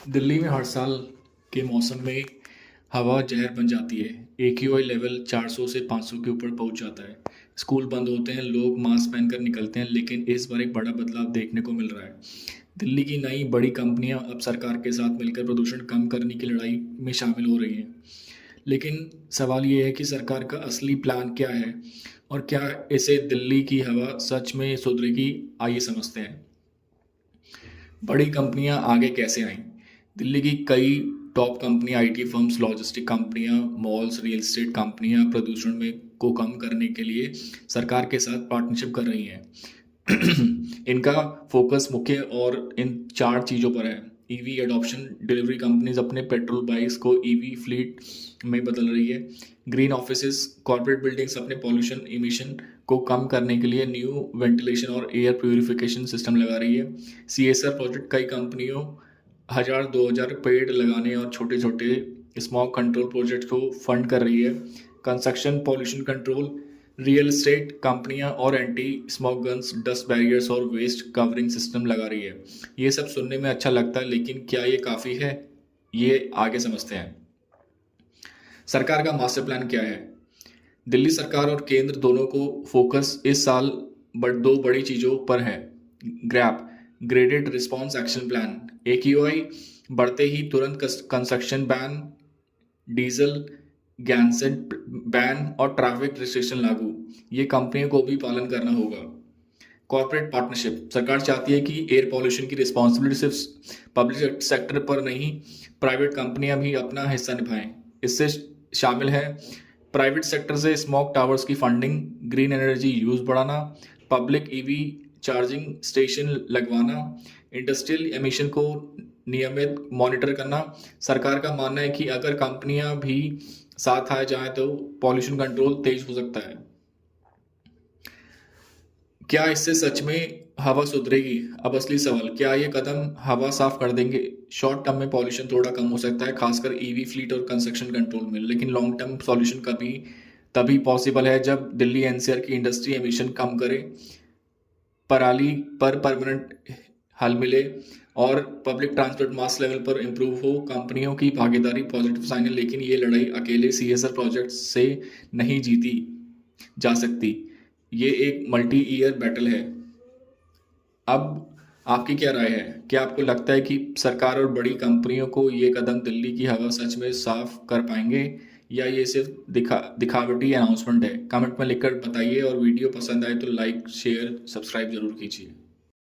दिल्ली में हर साल के मौसम में हवा जहर बन जाती है। एक्यूआई लेवल 400 से 500 के ऊपर पहुंच जाता है। स्कूल बंद होते हैं, लोग मास्क पहनकर निकलते हैं, लेकिन इस बार एक बड़ा बदलाव देखने को मिल रहा है। दिल्ली की नई बड़ी कंपनियां अब सरकार के साथ मिलकर प्रदूषण कम करने की लड़ाई में शामिल हो रही हैं। लेकिन सवाल ये है कि सरकार का असली प्लान क्या है और क्या इसे दिल्ली की हवा सच में सुधरेगी। आइए समझते हैं। बड़ी कंपनियां आगे कैसे आईं। दिल्ली की कई टॉप कंपनियां, आईटी फर्म्स, लॉजिस्टिक कंपनियां, मॉल्स, रियल एस्टेट कंपनियां प्रदूषण में को कम करने के लिए सरकार के साथ पार्टनरशिप कर रही हैं। इनका फोकस मुख्य और इन चार चीज़ों पर है। ईवी एडॉप्शन, डिलीवरी कंपनीज अपने पेट्रोल बाइक्स को ईवी फ्लीट में बदल रही है। ग्रीन ऑफिसेस, कॉर्पोरेट बिल्डिंग्स अपने पॉल्यूशन इमिशन को कम करने के लिए न्यू वेंटिलेशन और एयर प्योरिफिकेशन सिस्टम लगा रही है। सीएसआर प्रोजेक्ट, कई कंपनियों 1000-2000 पेड़ लगाने और छोटे छोटे स्मॉग कंट्रोल प्रोजेक्ट को फंड कर रही है। Construction, pollution control, real estate कंपनियां और anti smog guns, dust barriers और वेस्ट कवरिंग सिस्टम लगा रही है। ये सब सुनने में अच्छा लगता है, लेकिन क्या ये काफ़ी है? ये आगे समझते हैं। सरकार का मास्टर प्लान क्या है? दिल्ली सरकार और केंद्र दोनों को फोकस इस साल दो बड़ी चीज़ों पर है। Grab, graded response action plan. AQI बढ़ते ही तुरंत कंस्ट्रक्शन बैन, डीजल गैंसेट बैन और ट्रैफिक रिस्ट्रिक्शन लागू। ये कंपनियों को भी पालन करना होगा। कॉर्पोरेट पार्टनरशिप, सरकार चाहती है कि एयर पॉल्यूशन की रिस्पॉन्सिबिलिटी सिर्फ पब्लिक सेक्टर पर नहीं, प्राइवेट कंपनियां भी अपना हिस्सा निभाएं। इससे शामिल है प्राइवेट सेक्टर से स्मॉग टावर्स की फंडिंग, ग्रीन एनर्जी यूज बढ़ाना, पब्लिक ईवी चार्जिंग स्टेशन लगवाना, इंडस्ट्रियल एमिशन को नियमित मॉनिटर करना। सरकार का मानना है कि अगर कंपनियां भी साथ आ जाए तो पॉल्यूशन कंट्रोल तेज हो सकता है। क्या इससे सच में हवा सुधरेगी? अब असली सवाल, क्या ये कदम हवा साफ कर देंगे? शॉर्ट टर्म में पॉल्यूशन थोड़ा कम हो सकता है, खासकर ईवी फ्लीट और कंस्ट्रक्शन कंट्रोल में, लेकिन लॉन्ग टर्म सॉल्यूशन कभी तभी पॉसिबल है जब दिल्ली एनसीआर की इंडस्ट्री एमिशन कम करे, पराली पर परमानेंट हल मिले और पब्लिक ट्रांसपोर्ट मास लेवल पर इम्प्रूव हो। कंपनियों की भागीदारी पॉजिटिव साइन है, लेकिन ये लड़ाई अकेले सीएसआर प्रोजेक्ट से नहीं जीती जा सकती। ये एक मल्टी ईयर बैटल है। अब आपकी क्या राय है? क्या आपको लगता है कि सरकार और बड़ी कंपनियों को ये कदम दिल्ली की हवा सच में साफ कर पाएंगे, या ये सिर्फ दिखावटी अनाउंसमेंट है? कमेंट में लिखकर बताइए और वीडियो पसंद आए तो लाइक, शेयर, सब्सक्राइब जरूर कीजिए।